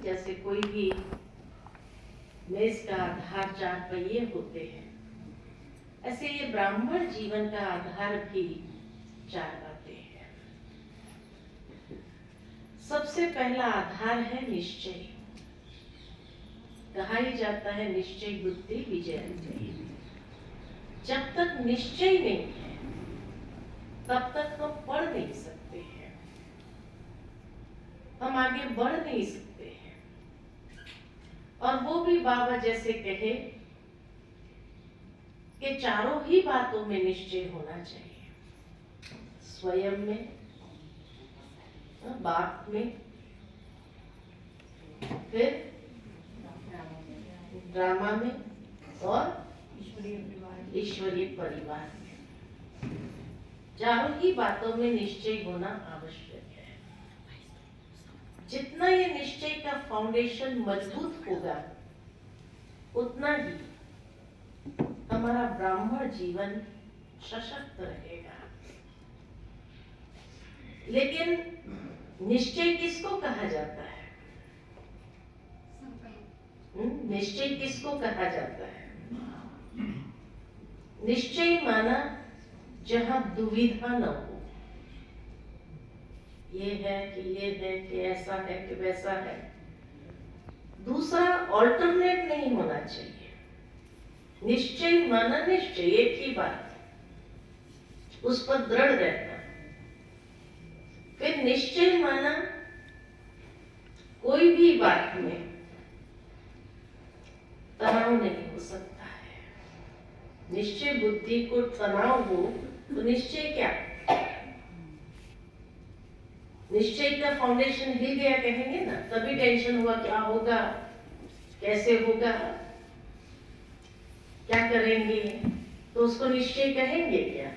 जैसे कोई भी मेज का आधार 4 पहिए होते हैं, ऐसे ये ब्राह्मण जीवन का आधार भी 4 बातें हैं। सबसे पहला आधार है निश्चय। कहा ही जाता है निश्चय बुद्धि विजयते। जब तक निश्चय नहीं है तब तक हम पढ़ नहीं सकते हैं, हम आगे बढ़ नहीं सकते हैं। और वो भी बाबा जैसे कहे कि चारों ही बातों में निश्चय होना चाहिए, स्वयं में, बाप में, फिर ड्रामा में और ईश्वरीय परिवार में। चारों ही बातों में निश्चय होना आवश्यक है। जितना ये निश्चय का फाउंडेशन मजबूत होगा उतना ही हमारा ब्राह्मण जीवन सशक्त रहेगा। लेकिन निश्चय किसको कहा जाता है? निश्चय किसको कहा जाता है? निश्चय माना जहां दुविधा न हो, ये है कि ऐसा है कि वैसा है। दूसरा ऑल्टरनेट नहीं होना चाहिए। निश्चय माना निश्चय, एक ही बात, उस पर दृढ़ रहना। फिर निश्चय माना कोई भी बात में तनाव नहीं हो सकता है। निश्चय बुद्धि को तनाव हो तो निश्चय क्या? निश्चय का फाउंडेशन हिल गया कहेंगे ना, तभी टेंशन हुआ, क्या होगा, कैसे होगा, क्या करेंगे, तो उसको निश्चय कहेंगे क्या?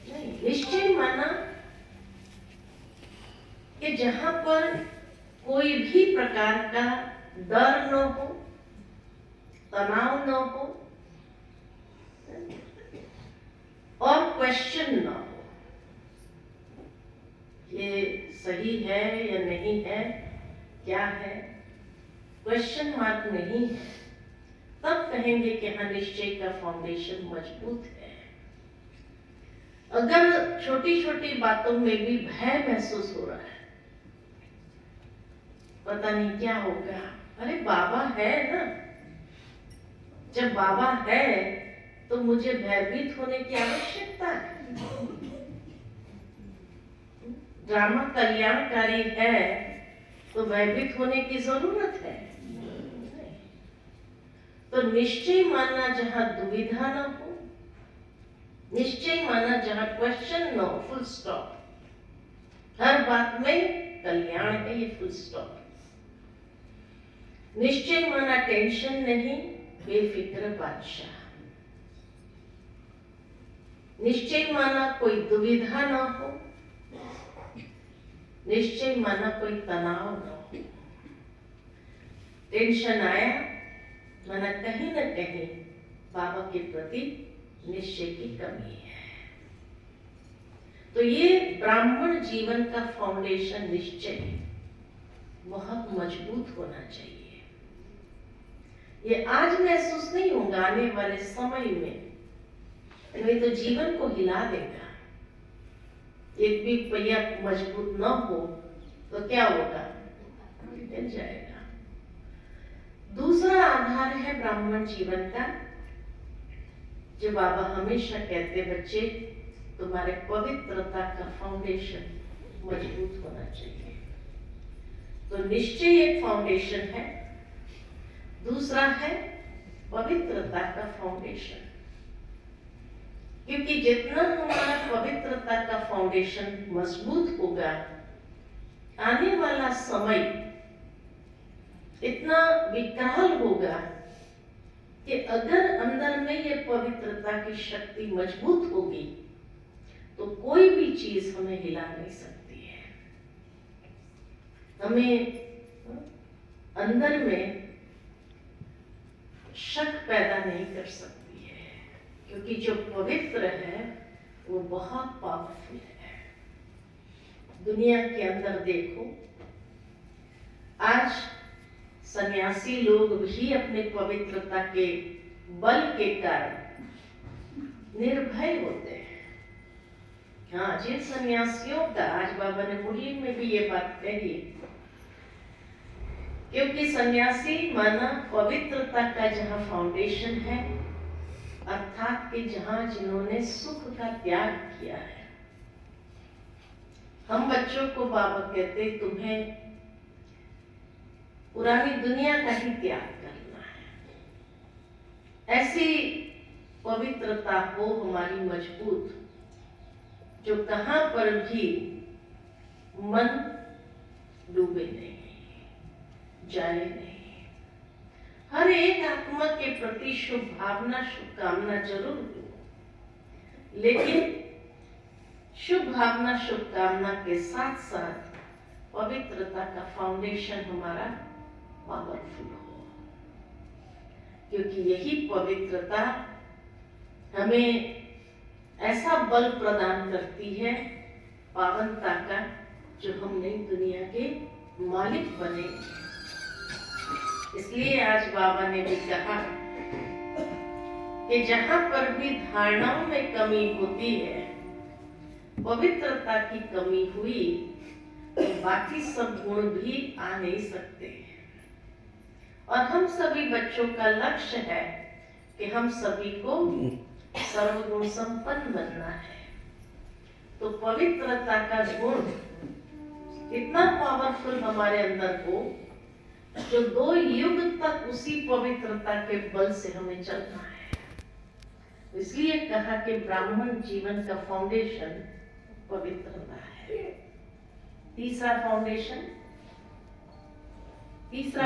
नहीं। निश्चय माना कि जहां पर कोई भी प्रकार का डर न हो, तनाव न हो और क्वेश्चन न हो, ये सही है या नहीं है, क्या है, क्वेश्चन मार्क नहीं है, तब कहेंगे कि हाँ निश्चय का फाउंडेशन मजबूत है। अगर छोटी छोटी बातों में भी भय महसूस हो रहा है, पता नहीं क्या होगा, अरे बाबा है ना, जब बाबा है तो मुझे भयभीत होने की आवश्यकता है। ड्रामा कल्याणकारी है तो भयभीत होने की जरूरत है? तो निश्चय मानना जहां दुविधा न हो, निश्चय माना जहां क्वेश्चन न हो, फुल स्टॉप। हर बात में कल्याण है, ये फुल स्टॉप। निश्चय माना टेंशन नहीं, बेफिक्र बादशाह। निश्चय माना कोई दुविधा ना हो, निश्चय माना कोई तनाव ना हो। टेंशन आया माना कहीं न कहीं बाबा के प्रति निश्चय की कमी है। तो ये ब्राह्मण जीवन का फाउंडेशन निश्चय बहुत मजबूत होना चाहिए। ये आज महसूस नहीं होगा, आने वाले समय में नहीं तो जीवन को हिला देगा। एक भी पहिया मजबूत न हो तो क्या होगा? हिल जाएगा। दूसरा आधार है ब्राह्मण जीवन का, जो बाबा हमेशा कहते, बच्चे तुम्हारे पवित्रता का फाउंडेशन मजबूत होना चाहिए। तो निश्चय एक फाउंडेशन है, दूसरा है पवित्रता का फाउंडेशन। क्योंकि जितना हमारा पवित्रता का फाउंडेशन मजबूत होगा, आने वाला समय इतना विकराल होगा कि अगर अंदर में ये पवित्रता की शक्ति मजबूत होगी तो कोई भी चीज हमें हिला नहीं सकती है। हमें अंदर में शक पैदा नहीं कर सकती है, क्योंकि जो पवित्र है वो बहुत पावरफुल है। दुनिया के अंदर देखो, आज सन्यासी लोग भी अपने पवित्रता के बल के कारण निर्भय होते हैं। हाँ, जिन सन्यासियों का आज बाबा ने मुरली में भी ये बात कही, क्योंकि सन्यासी माना पवित्रता का जहाँ फाउंडेशन है, अर्थात कि जहाँ जिन्होंने सुख का त्याग किया है। हम बच्चों को बाबा कहते तुम्हें पुरानी दुनिया का ही त्याग करना है। ऐसी पवित्रता हो हमारी मजबूत, जो कहां पर भी मन डूबे नहीं, जाए नहीं। हर एक आत्मा के प्रति शुभ भावना, शुभकामना जरूर हो, लेकिन शुभ भावना, शुभकामना के साथ साथ पवित्रता का फाउंडेशन हमारा पावरफुल हो, क्योंकि यही पवित्रता हमें ऐसा बल प्रदान करती है पावनता का, जो हम नई दुनिया के मालिक बने। इसलिए आज बाबा ने भी कहा कि जहां पर भी धारणाओं में कमी होती है, पवित्रता की कमी हुई, तो बाकी सब गुण भी आ नहीं सकते हैं। और हम सभी बच्चों का लक्ष्य है कि हम सभी को सर्वगुण संपन्न बनना है। तो पवित्रता का गुण इतना पावरफुल हमारे अंदर हो, जो 2 युग तक उसी पवित्रता के बल से हमें चलना है। इसलिए कहा कि ब्राह्मण जीवन का फाउंडेशन पवित्रता है। तीसरा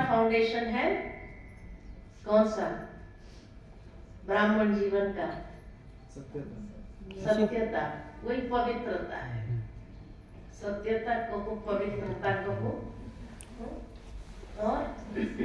फाउंडेशन है कौन सा? ब्राह्मण जीवन का सत्यता, वही पवित्रता है। सत्यता कहो, पवित्रता कहो, और जीवन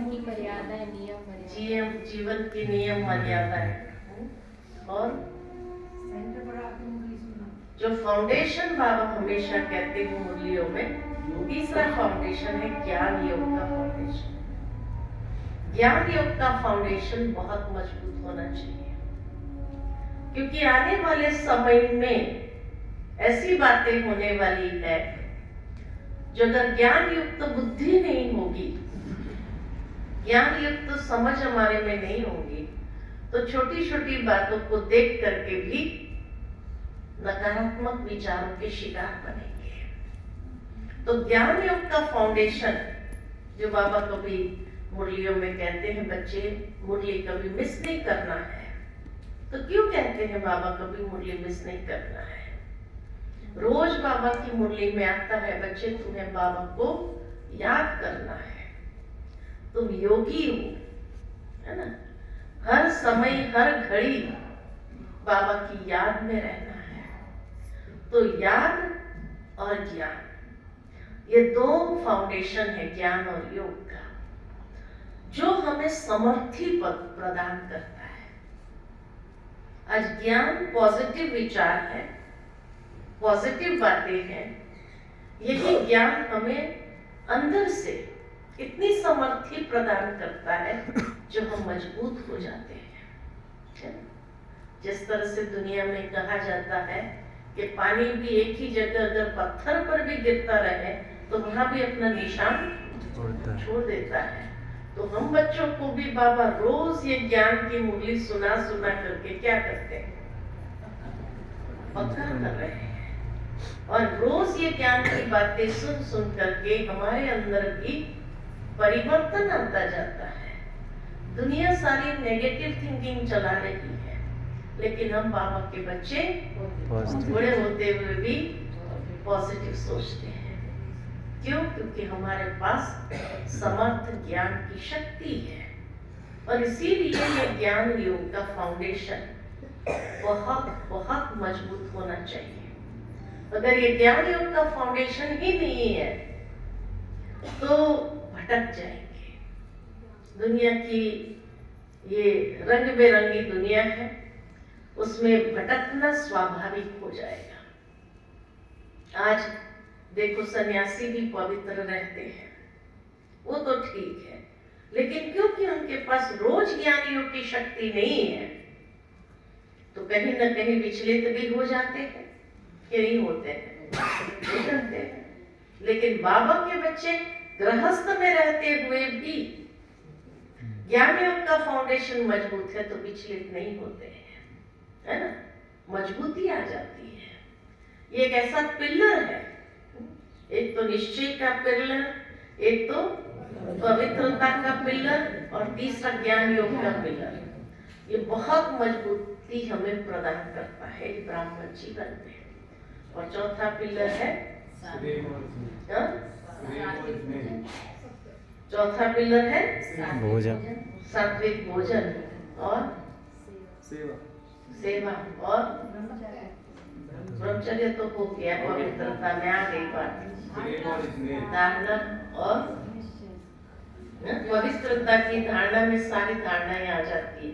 की मर्यादा, नियम, जीवन की नियम मर्यादा है। और जो फाउंडेशन बाबा हमेशा कहते हैं मुरलियों में, तीसरा फाउंडेशन है ज्ञान योग का फाउंडेशन। ज्ञान योग का फाउंडेशन बहुत मजबूत होना चाहिए, क्योंकि आने वाले समय में ऐसी बातें होने वाली है, जो अगर ज्ञान युक्त बुद्धि नहीं होगी, ज्ञान युक्त समझ हमारे में नहीं होगी, तो छोटी छोटी बातों को देख करके भी नकारात्मक विचारों के शिकार बनेंगे। तो ज्ञान योग का फाउंडेशन, जो बाबा कभी मुरलियों में कहते हैं, बच्चे मुरली कभी मिस नहीं करना है। तो क्यों कहते हैं बाबा कभी मुरली मिस नहीं करना है? रोज बाबा की मुरली में आता है, बच्चे तुम्हें बाबा को याद करना है। तुम योगी हो, है ना? हर समय हर घड़ी बाबा की याद में रहना है। तो याद और ज्ञान, ये 2 फाउंडेशन है ज्ञान और योग का, जो हमें समर्थी पद प्रदान करता है। आज ज्ञान पॉजिटिव विचार है, पॉजिटिव बातें हैं। यही ज्ञान हमें अंदर से इतनी समर्थी प्रदान करता है, जो हम मजबूत हो जाते हैं। जिस तरह से दुनिया में कहा जाता है कि पानी भी एक ही जगह अगर पत्थर पर भी गिरता रहे, तो वहां भी अपना निशान छोड़ देता है। तो हम बच्चों को भी बाबा रोज ये ज्ञान की मुरली सुना करके क्या करते हैं? पत्थर कर रहे हैं। और रोज ये ज्ञान की बातें सुन करके हमारे अंदर भी परिवर्तन आता जाता है। दुनिया सारी नेगेटिव थिंकिंग चला रही है, लेकिन हम बाबा के बच्चे बड़े होते हुए भी पॉजिटिव सोचते हैं। क्यों? क्योंकि हमारे पास समर्थ ज्ञान की शक्ति है। और इसीलिए ये ज्ञान योग का फाउंडेशन बहुत बहुत मजबूत होना चाहिए। अगर ये ज्ञान योग का फाउंडेशन ही नहीं है, तो भटक जाएंगे। दुनिया की ये रंग बेरंगी दुनिया है, उसमें भटकना स्वाभाविक हो जाएगा। आज देखो सन्यासी भी पवित्र रहते हैं, वो तो ठीक है, लेकिन क्योंकि उनके पास रोज ज्ञान योग की शक्ति नहीं है तो कहीं ना कहीं विचलित भी हो जाते हैं कि नहीं होते हैं, हो जाते हैं। लेकिन बाबा के बच्चे गृहस्थ में रहते हुए भी ज्ञान योग का फाउंडेशन मजबूत है तो विचलित नहीं होते हैं, है ना, मजबूती आ जाती है। ये एक ऐसा पिलर है, एक तो निश्चय का पिलर, एक तो पवित्रता का पिलर और तीसरा ज्ञान योग का पिलर। ये बहुत मजबूती हमें प्रदान करता है ब्राह्मण जीवन में। और चौथा पिलर है चौथा पिलर है भोजन, सात्विक भोजन और सेवा और ब्रह्मचर्य तो हो गया, पवित्रता में आ गई बात, धारणा और पवित्रता की धारणा में सारी धारणाएं आ जाती है,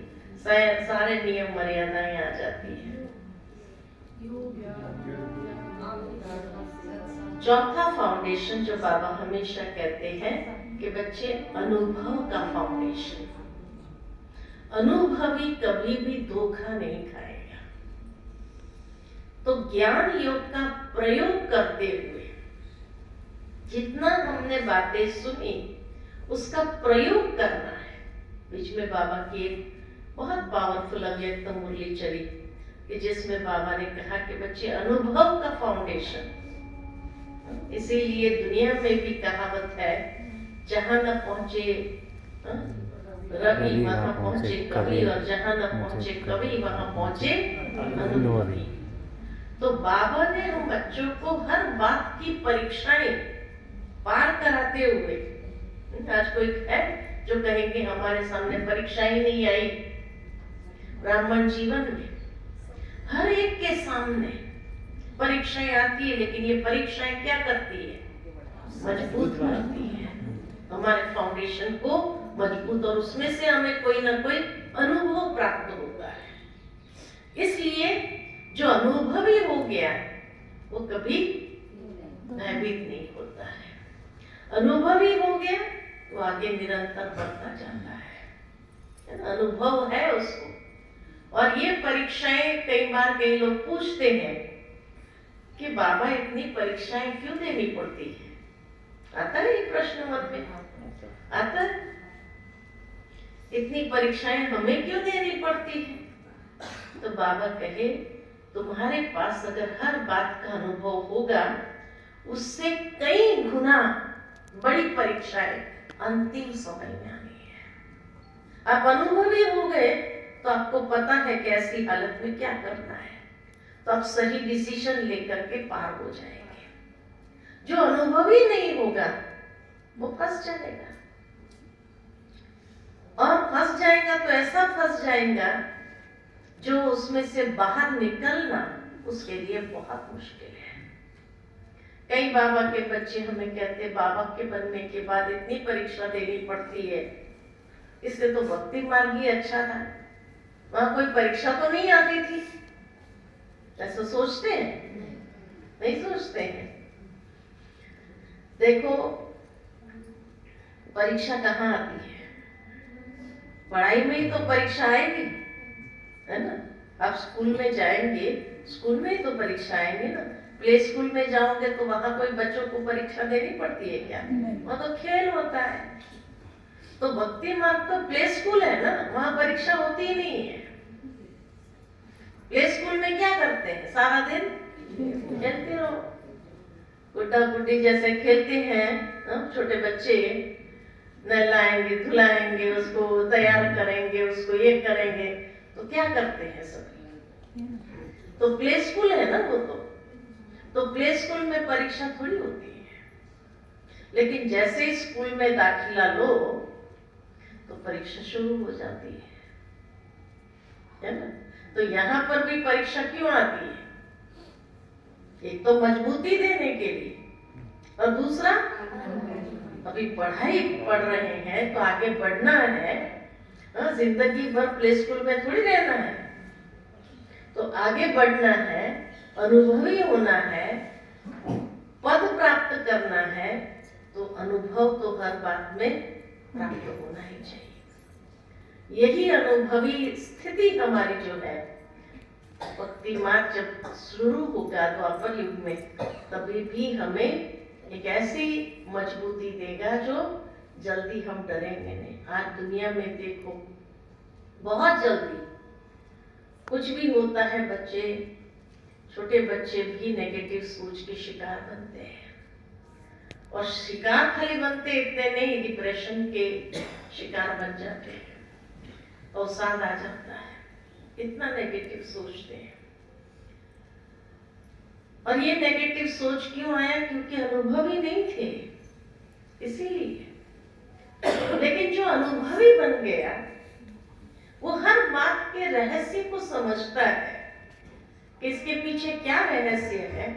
सारे नियम मर्यादाएं आ जाती है। चौथा फाउंडेशन जो बाबा हमेशा कहते हैं कि बच्चे अनुभव का फाउंडेशन, अनुभवी कभी भी धोखा नहीं खाएगा। तो ज्ञान योग का प्रयोग करते हुए जितना हमने बातें सुनी उसका प्रयोग करना है। बीच में बाबा की एक बहुत पावरफुल अव्यक्त मुरली चली कि जिसमें बाबा ने कहा कि बच्चे अनुभव का फाउंडेशन, इसीलिए दुनिया में भी कहावत है जहां न पहुंचे रवि वहां पहुंचे कवि, और जहां न पहुंचे कवि वहां पहुंचे अनुभवी। तो बाबा ने हम बच्चों को हर बात की परीक्षाएं पार कराते हुए, आज कोई है जो कहेंगे हमारे सामने परीक्षा ही नहीं आई। ब्राह्मण जीवन में हर एक के सामने परीक्षाएं आती है, लेकिन ये परीक्षाएं क्या करती है, मजबूत करती है हमारे फाउंडेशन को मजबूत, और उसमें से हमें कोई ना कोई अनुभव प्राप्त होता है। इसलिए जो अनुभवी हो गया वो कभी भयभीत नहीं होता है। अनुभवी हो गया वो आगे निरंतर बढ़ता जाता है, अनुभव है उसको। और ये परीक्षाएं कई बार कई लोग पूछते हैं कि बाबा इतनी परीक्षाएं क्यों देनी पड़ती है, आता है ये प्रश्न मन में आता है, इतनी परीक्षाएं हमें क्यों देनी पड़ती है? तो बाबा कहे तुम्हारे पास अगर हर बात का अनुभव होगा उससे कई गुना बड़ी परीक्षाएं अंतिम समय में आनी है। आप अनुभवी हो गए तो आपको पता है कि ऐसी हालत में क्या करना है, तो आप सही डिसीजन लेकर के पार हो जाएंगे। जो अनुभवी नहीं होगा वो फंस जाएगा, और फंस जाएगा तो ऐसा फंस जाएगा जो उसमें से बाहर निकलना उसके लिए बहुत मुश्किल है। कई बाबा के बच्चे हमें कहते बाबा के बनने के बाद इतनी परीक्षा देनी पड़ती है, इसलिए तो भक्ति मार्ग ही अच्छा था, वहां कोई परीक्षा तो नहीं आती थी। ऐसा सोचते हैं? नहीं सोचते हैं। देखो परीक्षा कहाँ आती है, पढ़ाई में ही तो परीक्षा आएगी, है ना। आप स्कूल में जाएंगे, स्कूल में ही तो परीक्षा आएंगे ना। प्ले स्कूल में जाओगे तो वहां कोई बच्चों को परीक्षा देनी पड़ती है क्या? वहां तो खेल होता है। तो भक्ति मार्ग तो प्ले स्कूल है ना, वहां परीक्षा होती ही नहीं है। प्ले स्कूल में क्या करते हैं, सारा दिन खेलते रहो, गुड्डा गुड्डी जैसे खेलते हैं। छोटे बच्चे नहलाएंगे धुलाएंगे, उसको तैयार करेंगे, उसको ये करेंगे, तो क्या करते हैं सभी? तो प्ले स्कूल है ना वो तो प्ले स्कूल में परीक्षा थोड़ी होती है। लेकिन जैसे ही स्कूल में दाखिला लो तो परीक्षा शुरू हो जाती है ना। तो यहाँ पर भी परीक्षा क्यों आती है? एक तो मजबूती देने के लिए, और दूसरा अभी पढ़ाई पढ़ रहे हैं तो आगे बढ़ना है, जिंदगी भर प्ले स्कूल में थोड़ी रहना है, तो आगे बढ़ना है, अनुभवी होना है, पद प्राप्त करना है तो अनुभव तो हर बात में प्राप्त होना ही चाहिए। यही अनुभवी स्थिति हमारी जो है, भक्ति मार्ग जब शुरू होगा द्वापर युग में, तभी भी हमें एक ऐसी मजबूती देगा जो जल्दी हम डरेंगे नहीं। आज दुनिया में देखो, बहुत जल्दी कुछ भी होता है, बच्चे, छोटे बच्चे भी नेगेटिव सोच के शिकार बनते हैं। और शिकार खाली बनते इतने नहीं, डिप्रेशन के शिकार बन जाते हैं, अवसाद आ जाता है, इतना नेगेटिव सोचते हैं। और ये नेगेटिव सोच क्यों आया? क्योंकि अनुभव ही नहीं थे, इसीलिए। लेकिन जो अनुभवी बन गया वो हर बात के रहस्य को समझता है कि इसके पीछे क्या रहस्य है,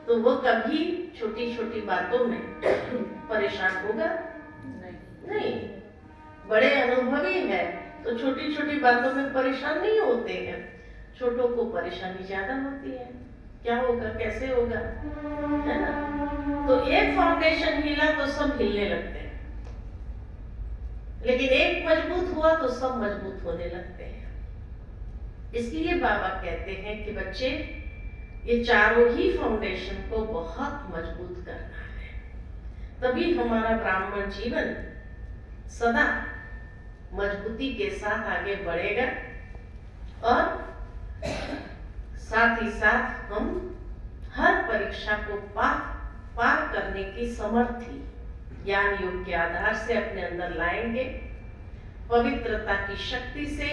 तो वो कभी छोटी छोटी बातों में परेशान होगा नहीं। बड़े अनुभवी है तो छोटी छोटी बातों में परेशान नहीं होते हैं, छोटों को परेशानी ज्यादा होती है। क्या होगा, कैसे होगा, है ना? तो एक फाउंडेशन हिला तो सब हिलने लगते हैं, लेकिन एक मजबूत हुआ तो सब मजबूत होने लगते हैं। इसलिए बाबा कहते हैं कि बच्चे, ये चारों ही फाउंडेशन को बहुत मजबूत करना है, तभी हमारा ब्राह्मण जीवन सदा मजबूती के साथ आगे बढ़ेगा और साथ ही साथ हम हर परीक्षा को पार करने की समर्थी ज्ञान योग के आधार से अपने अंदर लाएंगे। पवित्रता की शक्ति से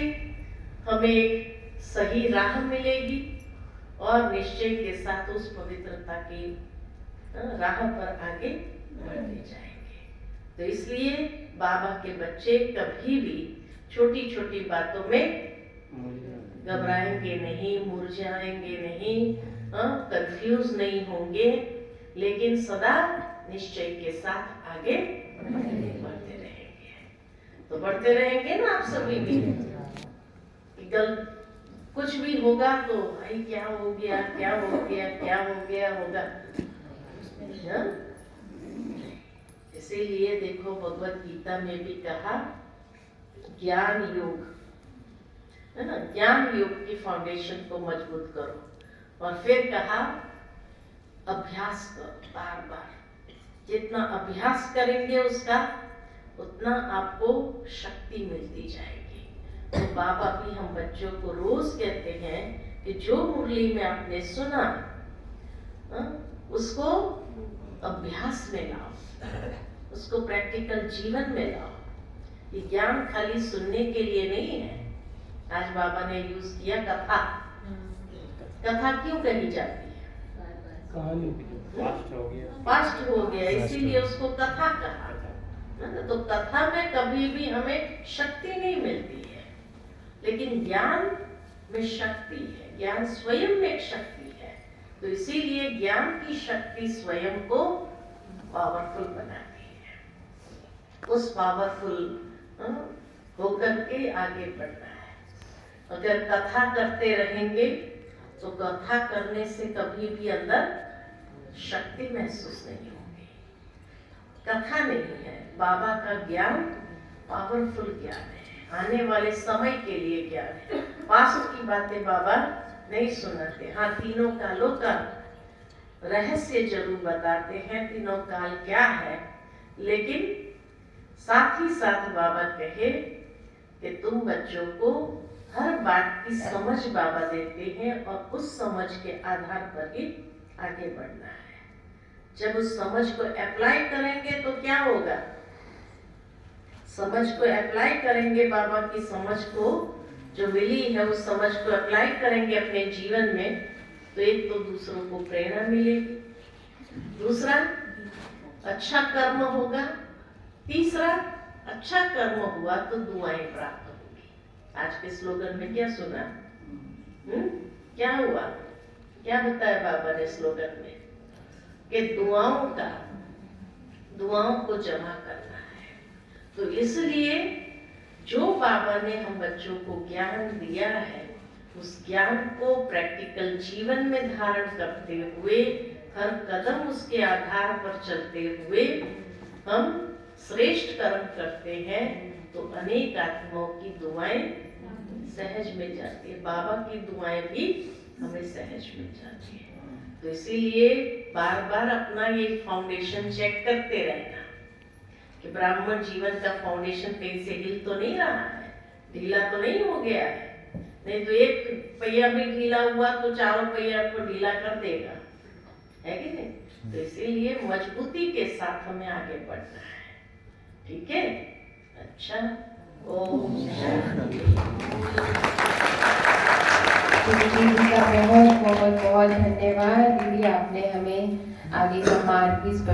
हमें एक सही राह मिलेगी और निश्चय के साथ उस पवित्रता की राह पर आगे बढ़ते जाएंगे। तो इसलिए बाबा के बच्चे कभी भी छोटी छोटी बातों में घबराएंगे नहीं, मुरझाएंगे नहीं, कंफ्यूज नहीं होंगे, लेकिन सदा निश्चय के साथ आगे बढ़ते रहेंगे। तो बढ़ते रहेंगे ना आप सभी भी। कुछ भी होगा तो भाई क्या हो गया, क्या हो गया, क्या हो गया होगा। इसीलिए देखो भगवत गीता में भी कहा ज्ञान योग, है ना, ज्ञान योग की फाउंडेशन को मजबूत करो। और फिर कहा अभ्यास करो बार बार। जितना अभ्यास करेंगे उसका उतना आपको शक्ति मिलती जाएगी। तो बाबा भी हम बच्चों को रोज कहते हैं कि जो मुरली में आपने सुना उसको अभ्यास में लाओ, उसको प्रैक्टिकल जीवन में लाओ। ये ज्ञान खाली सुनने के लिए नहीं है। आज बाबा ने यूज किया कथा। कथा क्यों कही जाती है? पास्ट हो गया इसीलिए उसको कथा कहा। तो कथा में कभी भी हमें शक्ति नहीं मिलती है, लेकिन ज्ञान में शक्ति है। ज्ञान स्वयं में एक शक्ति है। तो इसीलिए ज्ञान की शक्ति स्वयं को पावरफुल बनाती है। उस पावरफुल होकर के आगे बढ़ना है। अगर कथा करते रहेंगे तो कथा करने से कभी भी अंदर शक्ति महसूस नहीं होगी। कथा नहीं है, बाबा का ज्ञान पावरफुल ज्ञान है, आने वाले समय के लिए ज्ञान है। पास्ट की बातें बाबा नहीं सुनाते। हाँ, तीनों कालों का रहस्य जरूर बताते हैं, तीनों काल क्या है, लेकिन साथ ही साथ बाबा कहे कि तुम बच्चों को हर बात की समझ बाबा देते हैं और उस समझ के आधार पर ही आगे बढ़ना है। जब उस समझ को अप्लाई करेंगे तो क्या होगा? समझ को अप्लाई करेंगे, बाबा की समझ को जो मिली है उस समझ को अप्लाई करेंगे अपने जीवन में, तो एक तो दूसरों को प्रेरणा मिलेगी, दूसरा अच्छा कर्म होगा, तीसरा अच्छा कर्म हुआ तो दुआएं प्राप्त होगी। आज के स्लोगन में क्या सुना? क्या हुआ? क्या बताया बाबा ने स्लोगन में? कि दुआओं को जमा करना है। तो इसलिए जो बाबा ने हम बच्चों को ज्ञान दिया है, उस ज्ञान को प्रैक्टिकल जीवन में धारण करते हुए हर कदम उसके आधार पर चलते हुए हम श्रेष्ठ कर्म करते हैं तो अनेक आत्माओं की दुआएं सहज मिल जाती है। बाबा की दुआएं भी हमें सहज मिल जाती है। तो इसीलिए बार बार अपना ये फाउंडेशन चेक करते रहना कि ब्राह्मण जीवन का फाउंडेशन कहीं से हिल तो नहीं रहा है, ढीला तो नहीं हो गया है। नहीं तो एक पहिया भी ढीला हुआ तो चारों पहिया को ढीला कर देगा, है कि नहीं? तो इसीलिए मजबूती के साथ हमें आगे बढ़ना है, ठीक है? अच्छा, ओम शांति। दीदी का बहुत बहुत बहुत धन्यवाद। दीदी आपने हमें आगे का मार्ग भी स्पष्ट